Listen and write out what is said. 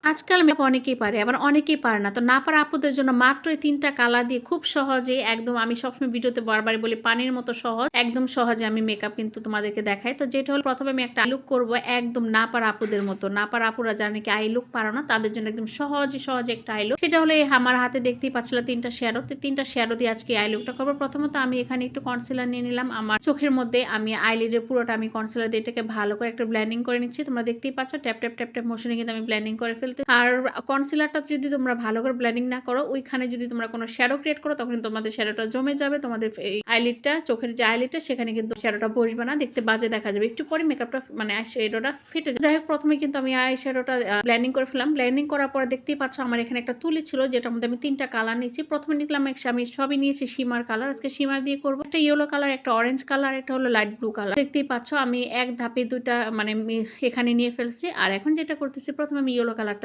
আজকাল মেকআপ অনেকেই পারে, আবার অনেকেই পারে না। তো না পারা আপুদের জন্য মাত্র এই ৩ টা কালার দিয়ে খুব সহজেই একদম আমি সবসময় ভিডিওতে বারবারই বলি পানির মতো সহজ, একদম সহজে আমি মেকআপ কিন্তু তোমাদেরকে দেখাই। তো যেটা হলো ১ম এ আমি একটা আই লুক করব একদম না পারা আপুদের মতো। না পারা আপুরা যারা নাকি আই লুক পারো না তাদের জন্য একদম সহজে একটা আই লুক। সেটা হলো এই আমার হাতে দেখতেই পাচ্ছিলা ৩ টা শ্যাডো। তো ৩ টা শ্যাডো দিয়ে আজকে আই লুকটা করব। প্রথমত আমি এখানে একটু কনসিলার নিয়ে নিলাম। আমার চোখের মধ্যে আমি আইলিডের পুরোটা আমি কনসিলার দিয়ে এটাকে ভালো করে একটা ব্লেন্ডিং করে নিচ্ছি। তোমরা দেখতেই পাচ্ছ ট্যাপ মোশনে কিন্তু আমি ব্লেন্ডিং করে ফেলতে। আর কনসিলারটা যদি তোমরা ভালো করে ব্লেন্ডিং না করো, ওইখানে যদি তোমরা কোনো শ্যাডো ক্রিয়েট করো তখন তোমাদের শ্যাডোটা জমে যাবে। তোমাদের এই আইলিডটা চোখের যে আইলিডটা সেখানে কিন্তু শ্যাডোটা বসবে না, দেখতে বাজে দেখা যাবে। একটু পরে মেকআপটা মানে আই শ্যাডোটা ফেটে যাবে। যাই হোক প্রথমে কিন্তু আমি আই শ্যাডোটা ব্লেন্ডিং করে ফেললাম। ব্লেন্ডিং করার পরে দেখতেই পাচ্ছ আমার এখানে একটা তুলি ছিল যেটার মধ্যে আমি ৩ টা কালার নিয়েছি। প্রথমে নিলাম আমি সবই নিয়েছি শিমার কালার। আজকে শিমার দিয়ে করব। একটা ইয়েলো কালার, একটা অরেঞ্জ কালার, একটা হলো লাইট ব্লু কালার। দেখতেই পাচ্ছ আমি এক ধাপে ২ টা মানে এখানে নিয়ে ফেলছি। আর এখন যেটা করতেছি প্রথমে আমি ইয়েলো কালারটা